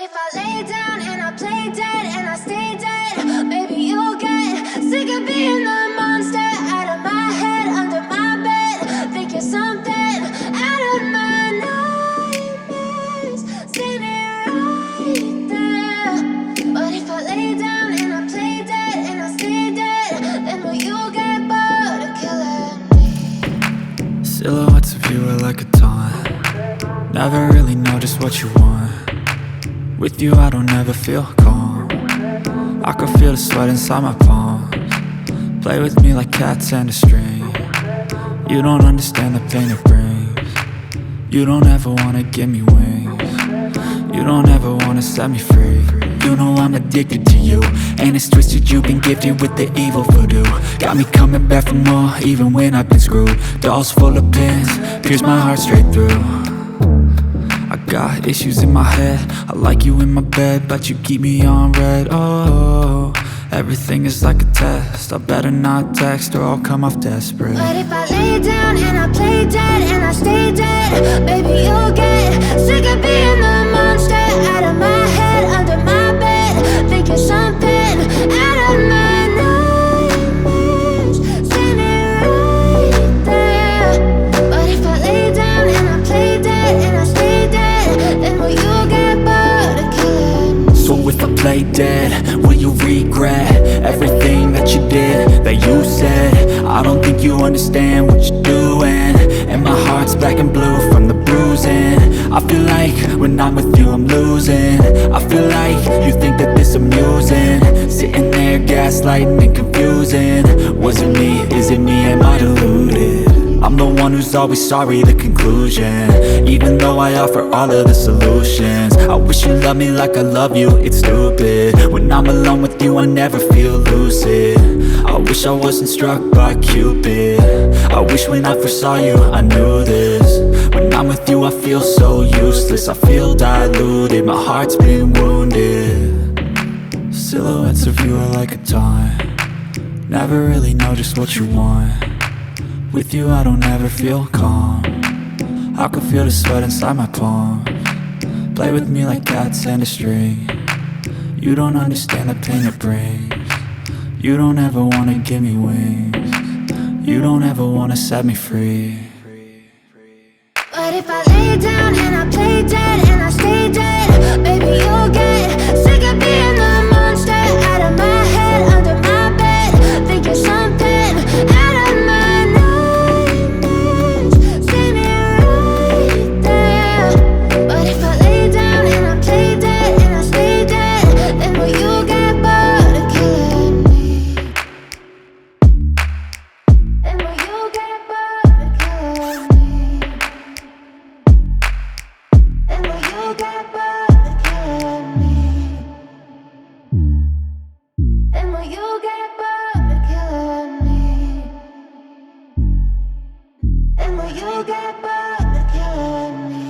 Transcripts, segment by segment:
if I lay down and I play dead and I stay dead, maybe you'll get sick of being the monster out of my head, under my bed. Think you're something out of my nightmares, standing right there. But if I lay down and I play dead and I stay dead, then will you get bored of killing me? Silhouettes of you are like a taunt. Never really know just what you want. With you I don't ever feel calm. I can feel the sweat inside my palms. Play with me like cats and a string. You don't understand the pain it brings. You don't ever wanna give me wings. You don't ever wanna set me free. You know I'm addicted to you, and it's twisted, you've been gifted with the evil voodoo. Got me coming back for more, even when I've been screwed. Dolls full of pins, pierce my heart straight through. I got issues in my head, I like you in my bed, but you keep me on red. Oh, everything is like a test, I better not text or I'll come off desperate. But if I lay down and I play dead and I stay dead, baby you'll get sick of being the monster out of my head, under my bed. Think you're something out of my nightmares, standing right there. But if I lay down and I play dead and I stay dead, then will you get bored of killing me? So if I play dead, will you regret everything that you did, that you said? I don't think you understand what you're doing, and my heart's black and blue from the bruising. I feel like when I'm with you I'm losing. I feel like you think that this amusing, sitting there gaslighting and confusing. Was it me? Is it me? Am I deluded? I'm the one who's always sorry, the conclusion. Even though I offer all of the solutions, I wish you loved me like I love you, it's stupid. When I'm alone with you I never feel lucid. I wish I wasn't struck by Cupid. I wish when I first saw you I knew this. When I'm with you I feel so useless, I feel diluted, my heart's been wounded. Silhouettes of you are like a taunt. Never really know just what you want. With you I don't ever feel calm. I can feel the sweat inside my palms. Play with me like cats and a string. You don't understand the pain it brings. You don't ever wanna give me wings. You don't ever wanna set me free. But if I lay down and I play dead and I stay dead, baby you'll get sick of being the monster out of my head, under my bed. Think you're something out of my nightmares, standing right there. But if I lay down and I play dead and I stay dead, then will you get bored of killing me? Then will you get bored of killing me? Then will you get bored of killing me? Then will you get bored of killing me? Then will you get bored of killing me?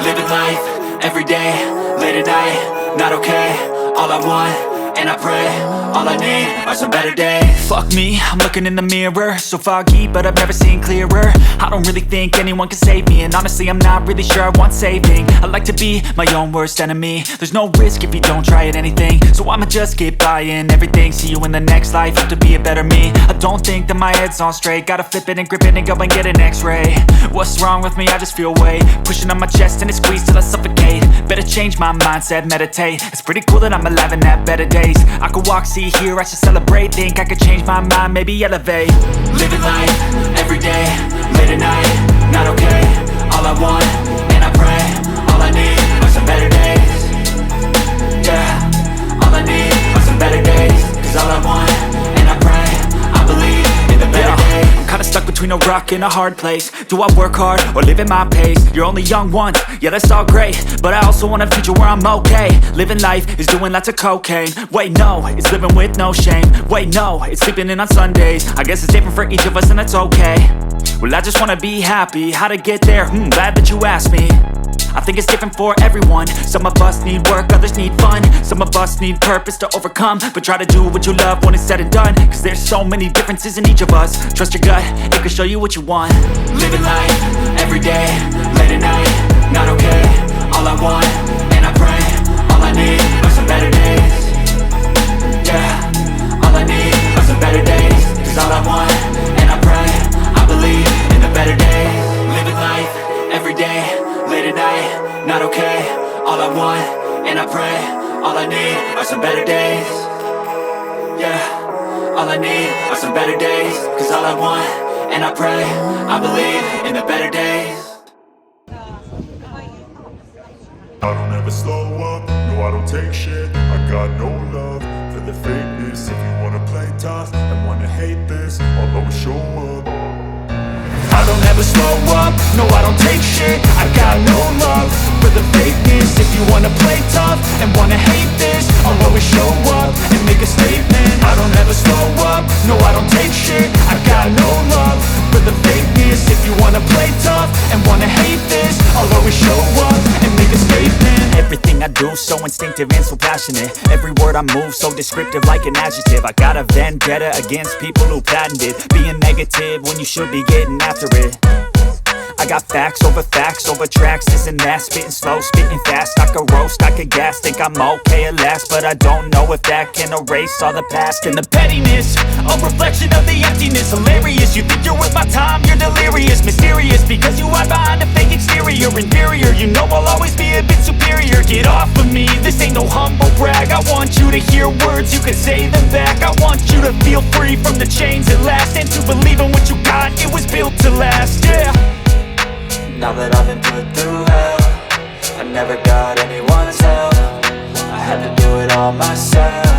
Living life, every day, late at night, not okay. All I want, and I pray, all I need are some better days. Fuck me, I'm looking in the mirror, so foggy, but I've never seen clearer. I don't really think anyone can save me, and honestly I'm not really sure I want saving. I like to be my own worst enemy. There's no risk if you don't try at anything, so I'ma just keep buying everything. See you in the next life, have to be a better me. I don't think that my head's on straight, gotta flip it and grip it and go and get an x-ray. What's wrong with me? I just feel weight pushing on my chest and it squeezes till I suffocate. Better change my mindset, meditate. It's pretty cool that I'm alive and have better days. I could walk, see, hear, I should celebrate. Think I could change my mind, maybe elevate. Living life, every day, late at night, not okay. All I want, and I pray, all I need are some better days. Yeah, all I need are some better days. Cause all I want, and I pray, I believe in the better days. I'm kinda stuck between a rock and a hard place. Do I work hard or live at my pace? You're only young once, yeah that's all great, but I also want a future where I'm okay. Living life is doing lots of cocaine. Wait no, it's living with no shame. Wait no, it's sleeping in on Sundays. I guess it's different for each of us and that's okay. Well I just wanna be happy, how to get there, glad that you asked me. I think it's different for everyone. Some of us need work, others need fun. Some of us need purpose to overcome. But try to do what you love when it's said and done, cause there's so many differences in each of us. Trust your gut, it can show you what you want. Living life, everyday, late at night, not okay. All I want, and I pray, all I need are some better days. Yeah, all I need are some better days. Cause all I want, and I pray, I believe in the better days. Living life, everyday, late at night, not okay. All I want, and I pray, all I need are some better days. Yeah, all I need are some better days. Cause all I want, and I pray, I believe in the better days. I don't ever slow up, no I don't take shit. I got no love for the fakeness. If you wanna play tough and wanna hate this, I'll always show up. I don't ever slow up, no I don't take shit. I got no love for the fakeness. If you wanna play tough and wanna hate this, I'll always show up and make a statement. I don't ever slow up, no I don't take shit. I got no love for the fakeness. If you wanna play tough and wanna hate this, I'll always show up and make a statement. Everything I do so instinctive and so passionate. Every word I move so descriptive like an adjective. I got a vendetta against people who patented being negative when you should be getting after it. I got facts over tracks, this and that. Spitting slow, spitting fast. I could roast, I could gas. Think I'm okay at last, but I don't know if that can erase all the past. And the pettiness, a reflection of the emptiness. Hilarious, you think you're worth my time, you're delirious. Mysterious, because you hide behind a fake exterior. Inferior, you know I'll always be a bit superior. Get off of me, this ain't no humble brag. I want you to hear words, you can say them back. I want you to feel free from the chains at last, and to believe in what you got, it was built to last, yeah. Now that I've been put through hell, I never got anyone's help. I had to do it all myself.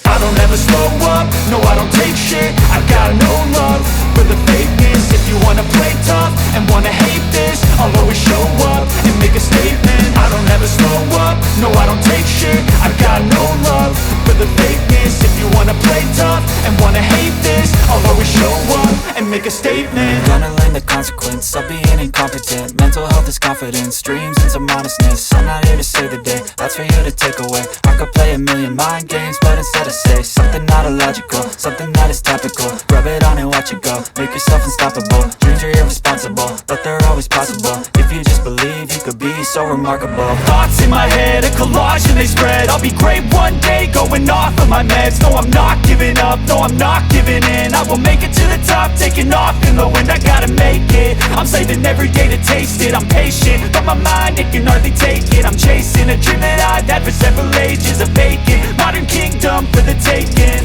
I don't ever slow up, no I don't take shit. I got no love for the fakeness. If you wanna play tough and wanna hate this, I'll always show up and make a statement. I don't ever slow up, no I don't take shit. I got no love for the fakeness. If you wanna play tough and wanna hate this, I'll always show up and make a statement. Gonna learn the consequence of being incompetent. Mental health is confidence, dreams into modestness. I'm not here to save the day, that's for you to take away. I could play a million mind games, but instead I say something not illogical, something that is topical. Rub it on and watch it go, make yourself unstoppable. Dreams are irresponsible, but they're always possible. If you just believe, you could be so remarkable. Thoughts in my head, a collage and they spread. I'll be great one day, going off of my meds. No, I'm not giving up, no, I'm not giving in. I will make it to the top, taking off in the wind. I gotta make it, I'm saving every day to taste it. I'm patient, but my mind, it can hardly take it. I'm chasing a dream that I've had for several ages. A vacant, modern kingdom for the taking.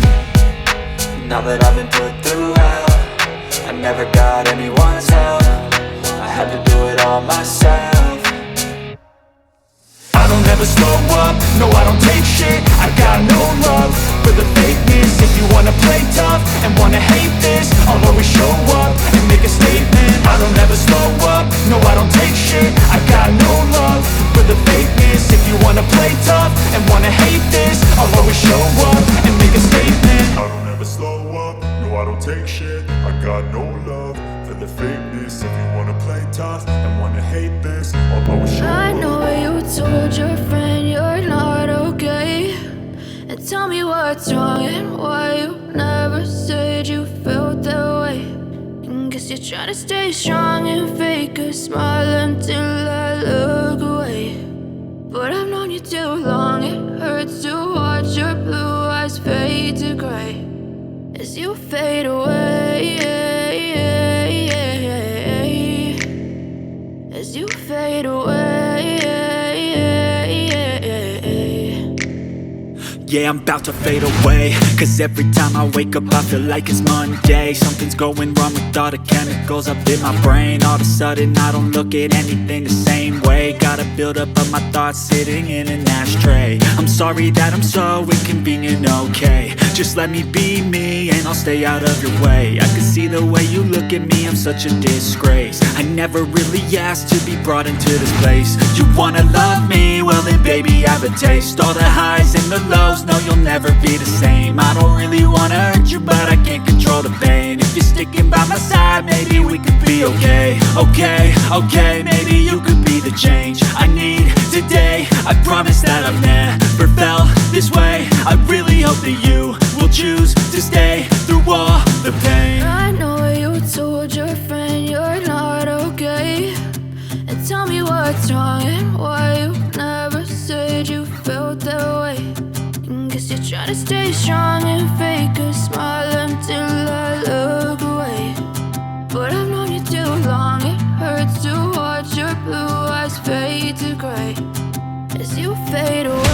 Now that I've been put through hell, I never got anyone's help. I had to do it all myself. I don't ever slow up, no I don't take shit. I got no love for the fakeness. If you wanna play tough and wanna hate this, I'll always show up and make a statement. I don't ever slow up, no I don't take shit. I got no love for the fakeness. If you wanna play tough and wanna hate this, I'll always show up and make a statement. I don't ever slow up, no I don't take shit. I got no love for the fakeness. If you wanna play tough and wanna hate this, I'll always show up. I know you told your friend you're not okay, and tell me what's wrong and why you never said you felt that way. And guess you're trying to stay strong and fake a smile until I look away. But I've known you too long, it hurts to watch your blue eyes fade to gray as you fade away, as you fade away. Yeah, I'm about to fade away, cause every time I wake up I feel like it's Monday. Something's going wrong with all the chemicals up in my brain. All of a sudden I don't look at anything the same way. Gotta build up of my thoughts sitting in an ashtray. I'm sorry that I'm so inconvenient, okay. Just let me be me and I'll stay out of your way. I can see the way you look at me, I'm such a disgrace. I never really asked to be brought into this place. You wanna love me? Well then baby, have a taste. All the highs and the lows, just know you'll never be the same. I don't really wanna hurt you, but I can't control the pain. If you're sticking by my side, maybe we could be okay. Okay, okay, maybe you could be the change I need today. I promise that I've never felt this way. I really hope that you will choose to stay through all the pain. I know you told your friend you're not okay, and tell me what's wrong and why you never said you felt that way. Guess you're trying to stay strong and fake a smile until I look away. But I've known you too long, it hurts to watch your blue eyes fade to gray as you fade away.